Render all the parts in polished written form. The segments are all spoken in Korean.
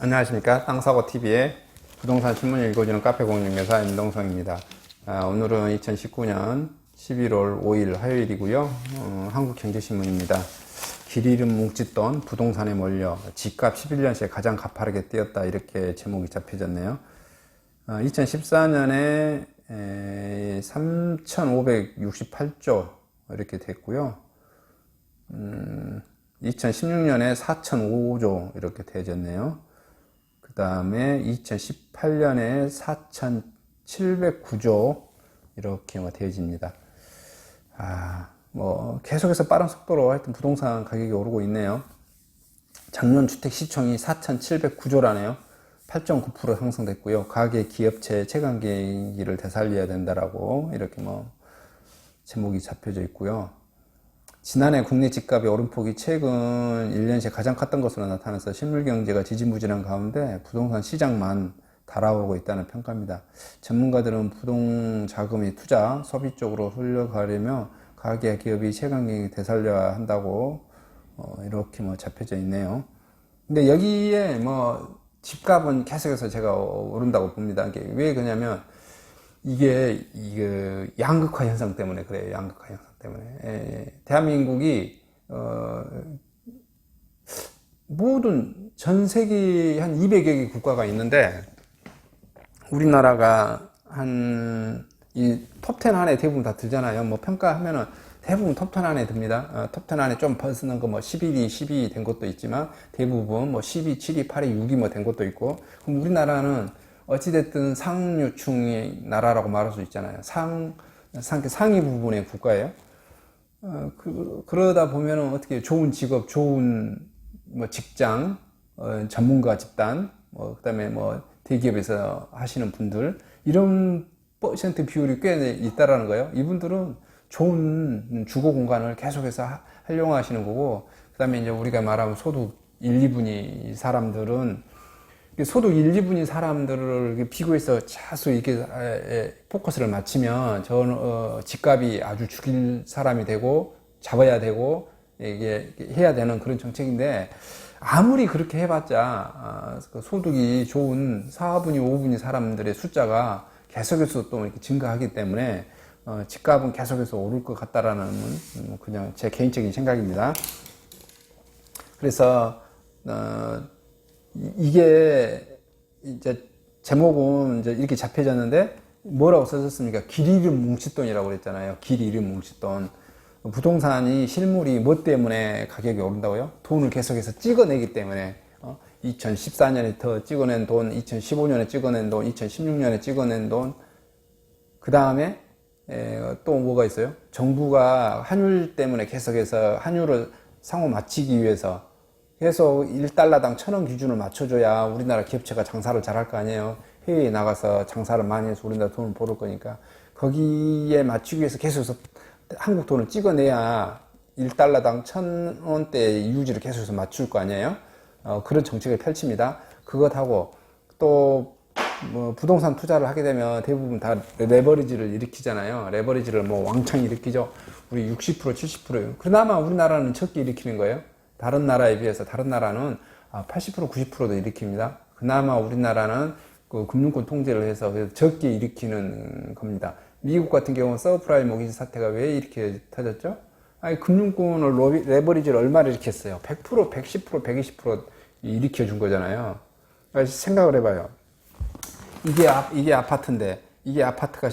안녕하십니까. 땅사고TV의 부동산 신문을 읽어주는 카페 공인중개사 임동성입니다. 오늘은 2019년 11월 5일 화요일이고요. 한국경제신문입니다. 길 잃은 뭉칫돈 부동산에 몰려 집값 11년째 가장 가파르게 뛰었다, 이렇게 제목이 잡혀졌네요. 2014년에 3,568조 이렇게 됐고요. 2016년에 4,005조 이렇게 되어졌네요. 그 다음에 2018년에 4,709조 이렇게 되어집니다. 계속해서 빠른 속도로 하여튼 부동산 가격이 오르고 있네요. 작년 주택 시총이 4,709조라네요. 8.9% 상승됐고요. 가계 기업체 체감계기를 되살려야 된다라고 이렇게 제목이 잡혀져 있고요. 지난해 국내 집값의 오름폭이 최근 1년째 가장 컸던 것으로 나타나서 실물경제가 지지부진한 가운데 부동산 시장만 달아오고 있다는 평가입니다. 전문가들은 부동자금이 투자, 소비 쪽으로 흘러가려면 가계 기업이 체감계획이 되살려야 한다고 이렇게 잡혀져 있네요. 근데 여기에 집값은 계속해서 제가 오른다고 봅니다. 왜 그러냐면 이게 양극화 현상 때문에 그래요. 양극화 현상 때문에. 대한민국이 모든 전 세계 한 200여 개 국가가 있는데 우리나라가 이 톱10 안에 대부분 다 들잖아요. 평가하면은 대부분 톱10 안에 듭니다. 톱10 안에 좀 벗어난 거 11위, 12위 된 것도 있지만 대부분 12, 7위, 8위, 6위 된 것도 있고. 그럼 우리나라는 어찌됐든 상류층의 나라라고 말할 수 있잖아요. 상위 부분의 국가예요. 그러다 보면은 어떻게 좋은 직업, 좋은 직장, 전문가 집단, 그 다음에 대기업에서 하시는 분들, 이런 퍼센트 비율이 꽤 있다라는 거예요. 이분들은 좋은 주거 공간을 계속해서 활용하시는 거고, 그 다음에 이제 우리가 말하면 소득 1, 2분위 사람들은 소득 1, 2분위 사람들을 비교해서 자수 이렇게 포커스를 맞추면 집값이 아주 죽일 사람이 되고 잡아야 되고 이게 해야 되는 그런 정책인데, 아무리 그렇게 해봤자 소득이 좋은 4분위, 5분위 사람들의 숫자가 계속해서 또 이렇게 증가하기 때문에 집값은 계속해서 오를 것 같다라는 그냥 제 개인적인 생각입니다. 그래서 이게 이제 제목은 이제 이렇게 잡혀졌는데 뭐라고 써졌습니까? 길 잃은 뭉칫돈이라고 그랬잖아요. 길 잃은 뭉칫돈. 부동산이 실물이 뭐 때문에 가격이 오른다고요? 돈을 계속해서 찍어내기 때문에. 2014년에 더 찍어낸 돈, 2015년에 찍어낸 돈, 2016년에 찍어낸 돈, 그 다음에 또 뭐가 있어요? 정부가 환율 때문에 계속해서 환율을 상호 맞추기 위해서 계속 1달러당 1,000원 기준을 맞춰줘야 우리나라 기업체가 장사를 잘할 거 아니에요. 해외에 나가서 장사를 많이 해서 우리나라 돈을 벌을 거니까 거기에 맞추기 위해서 계속해서 한국 돈을 찍어내야 1달러당 1,000원대 유지를 계속해서 맞출 거 아니에요. 그런 정책을 펼칩니다. 그것하고 또 부동산 투자를 하게 되면 대부분 다 레버리지를 일으키잖아요. 레버리지를 왕창 일으키죠. 우리 60%, 70%. 그나마 우리나라는 적게 일으키는 거예요. 다른 나라에 비해서 다른 나라는 80%, 90%도 일으킵니다. 그나마 우리나라는 그 금융권 통제를 해서 적게 일으키는 겁니다. 미국 같은 경우는 서브프라임 모기지 사태가 왜 이렇게 터졌죠? 금융권을 레버리지를 얼마를 일으켰어요? 100%, 110%, 120% 일으켜 준 거잖아요. 생각을 해봐요. 이게 아파트인데, 이게 아파트가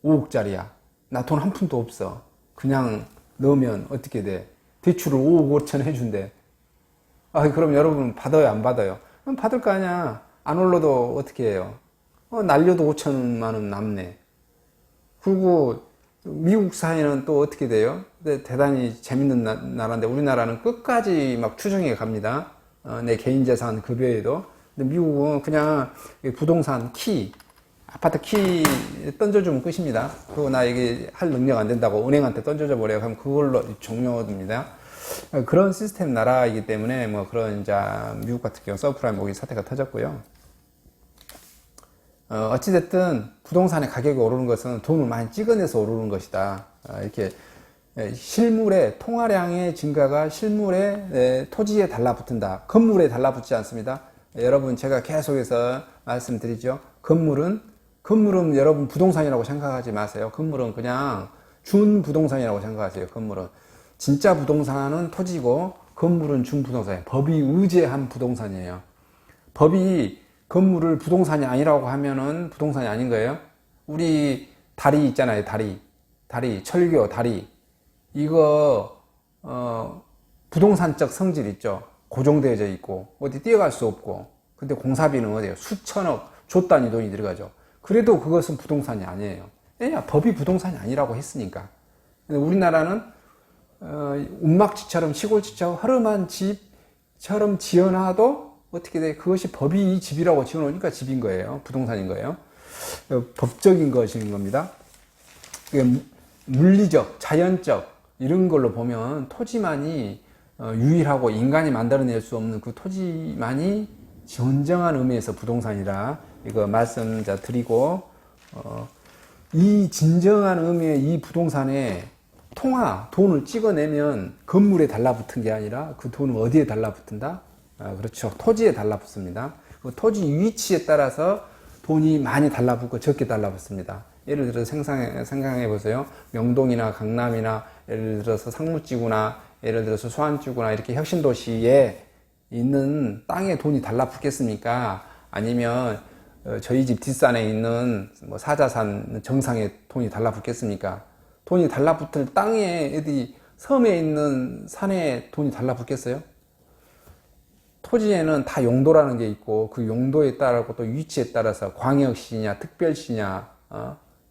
5억짜리야. 나 돈 한 푼도 없어. 그냥 넣으면 어떻게 돼? 대출을 5억 5천 해준대. 그럼 여러분 받아요, 안 받아요? 그럼 받을 거 아니야. 안 올려도 어떻게 해요? 날려도 5천만 원 남네. 그리고 미국 사회는 또 어떻게 돼요? 대단히 재밌는 나라인데 우리나라는 끝까지 막 추정해 갑니다. 내 개인 재산 급여에도. 근데 미국은 그냥 부동산 키, 아파트 키 던져주면 끝입니다. 그리고 나 이게 할 능력 안 된다고 은행한테 던져줘 버려요. 그럼 그걸로 종료됩니다. 그런 시스템 나라이기 때문에 그런 이제 미국 같은 경우 서브프라임 모기지 사태가 터졌고요. 어찌됐든 부동산의 가격이 오르는 것은 돈을 많이 찍어내서 오르는 것이다. 이렇게 실물의 통화량의 증가가 실물의 토지에 달라붙는다. 건물에 달라붙지 않습니다. 여러분 제가 계속해서 말씀드리죠. 건물은 여러분 부동산이라고 생각하지 마세요. 건물은 그냥 준부동산이라고 생각하세요. 건물은 진짜 부동산은 토지고 건물은 준부동산이에요. 법이 의제한 부동산이에요. 법이 건물을 부동산이 아니라고 하면은 부동산이 아닌 거예요. 우리 다리 있잖아요. 다리 철교 다리 이거 부동산적 성질 있죠. 고정되어져 있고 어디 뛰어갈 수 없고 근데 공사비는 어디에요? 수천억 조 단위 돈이 들어가죠. 그래도 그것은 부동산이 아니에요. 왜냐? 법이 부동산이 아니라고 했으니까. 근데 우리나라는 운막지처럼 시골지처럼 허름한 집처럼 지어놔도 어떻게 돼? 그것이 법이 이 집이라고 지어놓으니까 집인 거예요. 부동산인 거예요. 법적인 것인 겁니다. 물리적, 자연적 이런 걸로 보면 토지만이 유일하고 인간이 만들어낼 수 없는 그 토지만이 진정한 의미에서 부동산이라 이거 말씀 드리고 이 진정한 의미의 이 부동산에 돈을 찍어내면 건물에 달라붙은 게 아니라 그 돈은 어디에 달라붙는다? 그렇죠. 토지에 달라붙습니다. 그 토지 위치에 따라서 돈이 많이 달라붙고 적게 달라붙습니다. 예를 들어서 생각해 보세요. 명동이나 강남이나 예를 들어서 상무지구나 예를 들어서 수안지구나 이렇게 혁신도시에 있는 땅에 돈이 달라붙겠습니까? 아니면 저희 집 뒷산에 있는 뭐 사자산 정상에 돈이 달라붙겠습니까? 돈이 달라붙을 땅에 어디 섬에 있는 산에 돈이 달라붙겠어요? 토지에는 다 용도라는 게 있고 그 용도에 따라서 또 위치에 따라서 광역시냐 특별시냐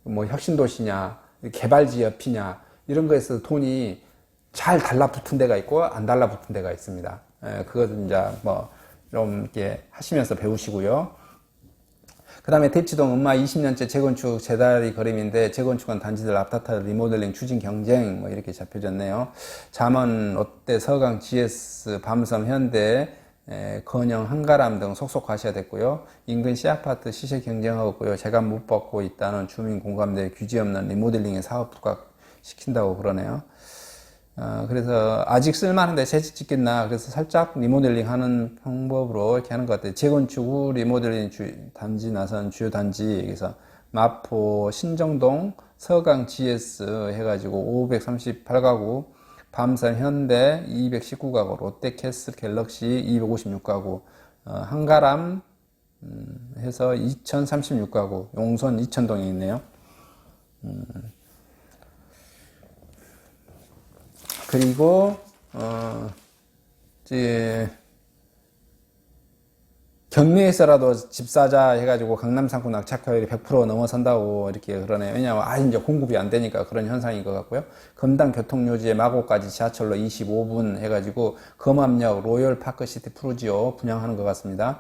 뭐 혁신도시냐 개발지역이냐 이런 거에서 돈이 잘 달라붙은 데가 있고 안 달라붙은 데가 있습니다. 그것은 이제 뭐 좀 이렇게 하시면서 배우시고요. 그 다음에 대치동 음마 20년째 재건축 제다리 그림인데 재건축한 단지들 아파트 리모델링 추진 경쟁 뭐 이렇게 잡혀졌네요. 잠원, 롯데, 서강, GS, 밤섬, 현대, 건영, 한가람 등 속속 과시화됐고요. 인근 C아파트 시세 경쟁하고 있고요. 재감 못 받고 있다는 주민 공감대 규제 없는 리모델링의 사업 부각시킨다고 그러네요. 그래서 아직 쓸만한데 새집 짓겠나 그래서 살짝 리모델링 하는 방법으로 이렇게 하는 것 같아요. 재건축 후 리모델링 단지 나선 주요 단지 여기서 마포, 신정동, 서강 GS 해가지고 538가구, 밤산 현대 219가구, 롯데캐슬 갤럭시 256가구, 한가람 해서 2036가구, 용선 이천동에 있네요. 그리고 이제 경매에서라도 집 사자 해가지고 강남 상권 낙찰가율이 100% 넘어선다고 이렇게 그러네요. 왜냐하면 이제 공급이 안 되니까 그런 현상인 것 같고요. 검단 교통요지에 마곡까지 지하철로 25분 해가지고 검암역 로열 파크시티 푸르지오 분양하는 것 같습니다.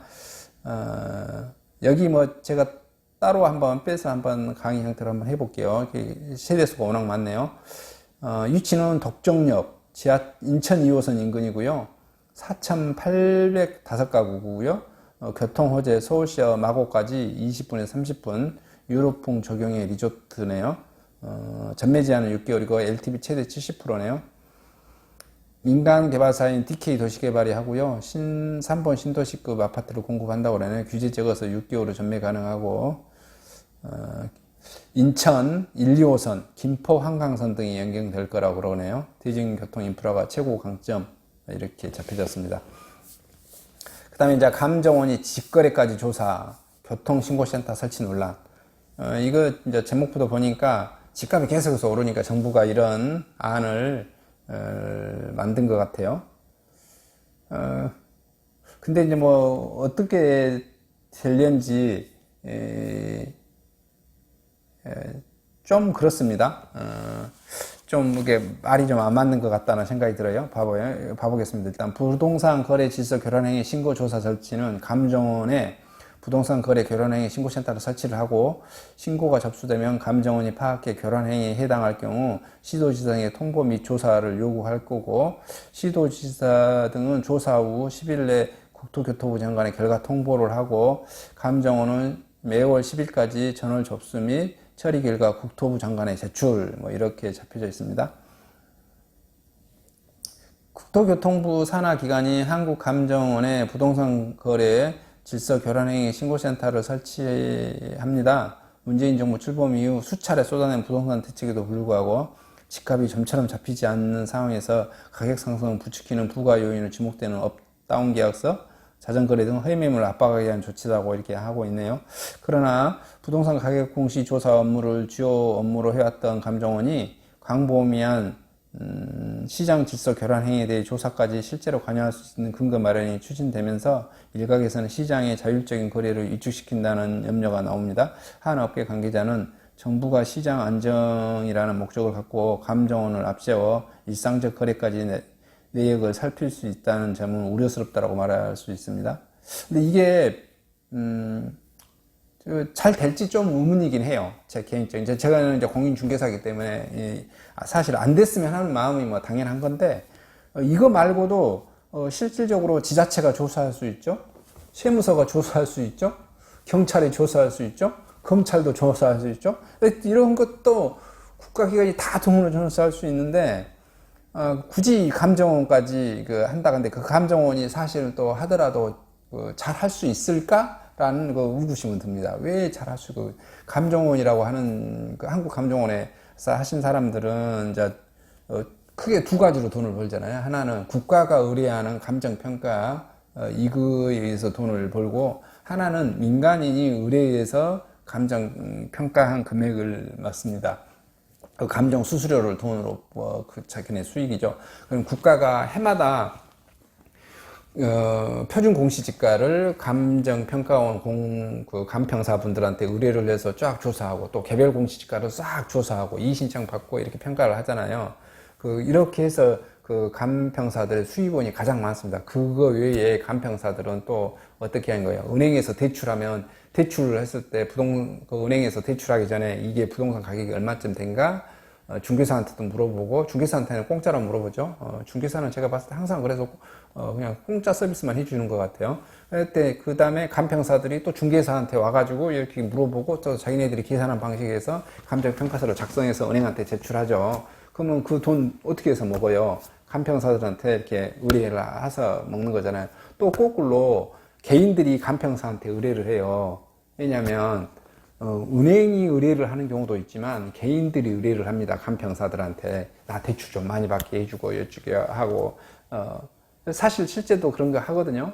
여기 뭐 제가 따로 한번 빼서 한번 강의 형태로 한번 해볼게요. 세대수가 워낙 많네요. 위치는 덕정역 인천 2호선 인근이고요. 4,805가구고요. 교통호재 서울시와 마곡까지 20분에서 30분 유럽풍 적용의 리조트네요. 전매 제한은 6개월이고 LTV 최대 70%네요. 민간 개발사인 DK 도시개발이 하고요. 3번 신도시급 아파트를 공급한다고 그러네요. 규제 적어서 6개월로 전매 가능하고 인천 1, 2호선, 김포 한강선 등이 연결될 거라고 그러네요. 대중교통 인프라가 최고 강점 이렇게 잡혀졌습니다. 그 다음에 이제 감정원이 집거래까지 조사, 교통신고센터 설치 논란. 이거 이제 제목부터 보니까 집값이 계속해서 오르니까 정부가 이런 안을 만든 것 같아요. 근데 이제 뭐 어떻게 될는지 좀 그렇습니다. 좀 이게 말이 좀 안 맞는 것 같다는 생각이 들어요. 봐보겠습니다. 일단 부동산 거래 질서 결혼행위 신고 조사 설치는 감정원에 부동산 거래 결혼행위 신고센터를 설치를 하고 신고가 접수되면 감정원이 파악해 결혼행위에 해당할 경우 시도지사 등의 통보 및 조사를 요구할 거고 시도지사 등은 조사 후 10일 내 국토교토부 장관에 결과 통보를 하고 감정원은 매월 10일까지 전월 접수 및 처리 결과 국토부 장관에 제출 뭐 이렇게 잡혀져 있습니다. 국토교통부 산하기관인 한국감정원의 부동산 거래 질서 교란행위 신고센터를 설치합니다. 문재인 정부 출범 이후 수차례 쏟아낸 부동산 대책에도 불구하고 집값이 좀처럼 잡히지 않는 상황에서 가격 상승을 부추기는 부가 요인으로 지목되는 업다운 계약서, 자전거래 등 허위 매물을 압박하기 위한 조치라고 이렇게 하고 있네요. 그러나 부동산 가격 공시 조사 업무를 주요 업무로 해왔던 감정원이 광범위한 시장 질서 교란 행위에 대해 조사까지 실제로 관여할 수 있는 근거 마련이 추진되면서 일각에서는 시장의 자율적인 거래를 위축시킨다는 염려가 나옵니다. 한 업계 관계자는 정부가 시장 안정이라는 목적을 갖고 감정원을 앞세워 일상적 거래까지 내역을 살필 수 있다는 점은 우려스럽다고 말할 수 있습니다. 근데 이게 잘 될지 좀 의문이긴 해요. 제 개인적인. 제가 이제 공인중개사이기 때문에 사실 안 됐으면 하는 마음이 뭐 당연한 건데 이거 말고도 실질적으로 지자체가 조사할 수 있죠. 세무서가 조사할 수 있죠. 경찰이 조사할 수 있죠. 검찰도 조사할 수 있죠. 이런 것도 국가기관이 다 동원을 조사할 수 있는데 굳이 감정원까지 한다. 근데 그 감정원이 사실 또 하더라도 잘 할 수 있을까라는 의구심은 듭니다. 왜 잘 할 수 있고 감정원이라고 하는 한국 감정원에서 하신 사람들은 이제 크게 두 가지로 돈을 벌잖아요. 하나는 국가가 의뢰하는 감정평가 이거에 의해서 돈을 벌고, 하나는 민간인이 의뢰해서 감정평가한 금액을 맞습니다. 그 감정 수수료를 돈으로 그 자기네 수익이죠. 그럼 국가가 해마다 표준 공시지가를 감정평가원 그 감평사분들한테 의뢰를 해서 쫙 조사하고, 또 개별 공시지가를 싹 조사하고 이의신청 받고 이렇게 평가를 하잖아요. 이렇게 해서 그 감평사들의 수입원이 가장 많습니다. 그거 외에 감평사들은 또 어떻게 하는 거예요? 은행에서 대출하면 대출을 했을 때 은행에서 대출하기 전에 이게 부동산 가격이 얼마쯤 된가? 중개사한테도 물어보고, 중개사한테는 공짜로 물어보죠. 중개사는 제가 봤을 때 항상 그래서 그냥 공짜 서비스만 해주는 것 같아요. 그 다음에 감평사들이 또 중개사한테 와가지고 이렇게 물어보고, 또 자기네들이 계산한 방식에서 감정평가서를 작성해서 은행한테 제출하죠. 그러면 그 돈 어떻게 해서 먹어요? 감평사들한테 이렇게 의뢰를 해서 먹는 거잖아요. 또 거꾸로 개인들이 감평사한테 의뢰를 해요. 왜냐하면 은행이 의뢰를 하는 경우도 있지만 개인들이 의뢰를 합니다. 감평사들한테 나 대출 좀 많이 받게 해주고 여쭈게 하고, 사실 실제도 그런 거 하거든요.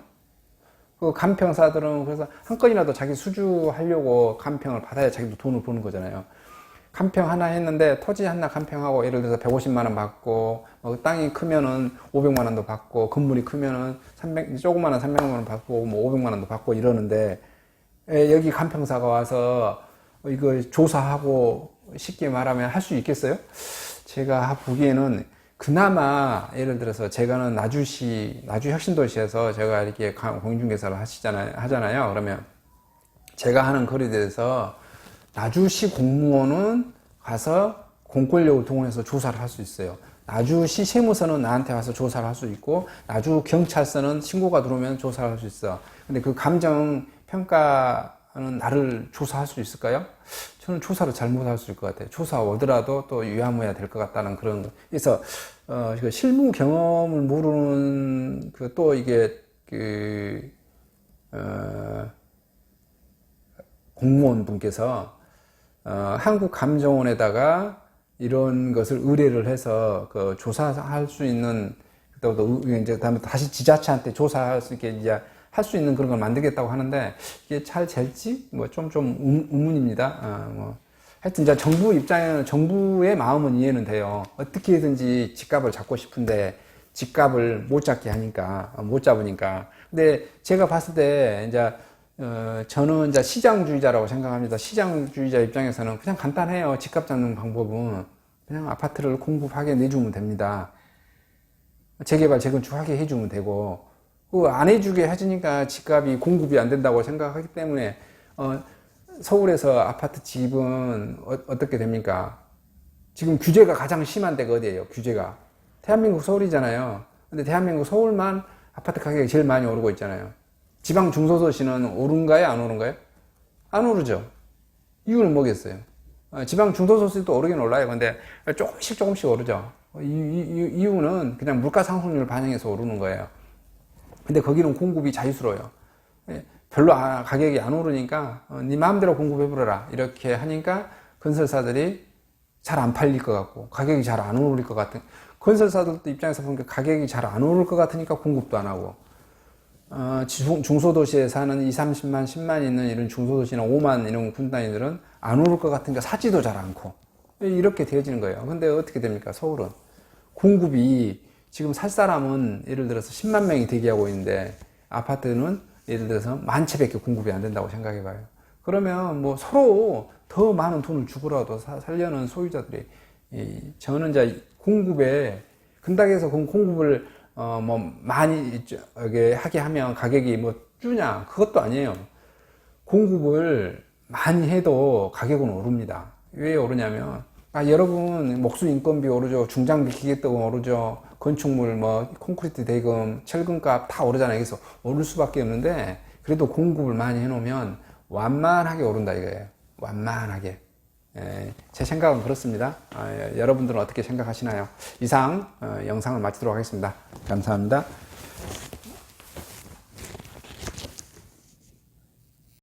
그 감평사들은 그래서 한 건이라도 자기 수주하려고 감평을 받아야 자기도 돈을 버는 거잖아요. 감평 하나 했는데 토지 하나 감평하고 예를 들어서 150만 원 받고, 땅이 크면은 500만 원도 받고, 건물이 크면은 조그마한 300만 원 받고, 500만 원도 받고 이러는데, 여기 감평사가 와서 이거 조사하고 쉽게 말하면 할 수 있겠어요? 제가 보기에는 그나마 예를 들어서 제가는 나주혁신도시에서 제가 이렇게 공인중개사를 하잖아요. 그러면 제가 하는 거리에 대해서 나주시 공무원은 가서 공권력을 동원해서 조사를 할 수 있어요. 나주시 세무서는 나한테 와서 조사를 할 수 있고, 나주 경찰서는 신고가 들어오면 조사를 할 수 있어. 근데 그 감정 평가는 나를 조사할 수 있을까요? 저는 조사를 잘못할 수 있을 것 같아요. 조사 오더라도 또 유야무야 될 것 같다는 그런 거. 그래서 실무 경험을 모르는 또 이게 공무원 분께서 한국감정원에다가 이런 것을 의뢰를 해서 조사할 수 있는, 또 이제 다시 지자체한테 조사할 수 있게 이제 할 수 있는 그런 걸 만들겠다고 하는데, 이게 잘 될지 좀 의문입니다. 하여튼 이제 정부 입장에는, 정부의 마음은 이해는 돼요. 어떻게든지 집값을 잡고 싶은데 집값을 못 잡게 하니까, 못 잡으니까. 근데 제가 봤을 때 이제 저는 이제 시장주의자라고 생각합니다. 시장주의자 입장에서는 그냥 간단해요. 집값 잡는 방법은 그냥 아파트를 공급하게 내주면 됩니다. 재개발, 재건축하게 해주면 되고, 안 해주게 해주니까 집값이 공급이 안 된다고 생각하기 때문에 서울에서 아파트 집은 어떻게 됩니까? 지금 규제가 가장 심한 데가 어디예요? 규제가 대한민국 서울이잖아요. 근데 대한민국 서울만 아파트 가격이 제일 많이 오르고 있잖아요. 지방 중소도시는 오른가요? 안 오른가요? 안 오르죠. 이유는 뭐겠어요? 지방 중소도시도 오르긴 올라요. 근데 조금씩 오르죠. 이유는 그냥 물가 상승률을 반영해서 오르는 거예요. 근데 거기는 공급이 자유스러워요. 별로 가격이 안 오르니까 네 마음대로 공급해버려라 이렇게 하니까 건설사들이 잘 안 팔릴 것 같고 가격이 잘 안 오를 것 같은, 건설사들도 입장에서 보니까 가격이 잘 안 오를 것 같으니까 공급도 안 하고, 중소도시에 사는 2, 30만, 10만 있는 이런 중소도시나 5만 이런 군단위들은 안 오를 것 같으니까 사지도 잘 않고 이렇게 되어지는 거예요. 근데 어떻게 됩니까? 서울은 공급이 지금 살 사람은 예를 들어서 10만 명이 대기하고 있는데 아파트는 예를 들어서 10,000채밖에 공급이 안 된다고 생각해 봐요. 그러면 뭐 서로 더 많은 돈을 주고라도 살려는 소유자들이, 저는 이제 공급에 근다해서 공급을 뭐 많이 하게 하면 가격이 뭐 주냐, 그것도 아니에요. 공급을 많이 해도 가격은 오릅니다. 왜 오르냐면, 여러분 목수 인건비 오르죠, 중장비 기계값 오르죠, 건축물 뭐 콘크리트 대금, 철근값 다 오르잖아요. 그래서 오를 수밖에 없는데, 그래도 공급을 많이 해놓으면 완만하게 오른다 이거예요. 완만하게. 제 생각은 그렇습니다. 여러분들은 어떻게 생각하시나요? 이상 영상을 마치도록 하겠습니다. 감사합니다.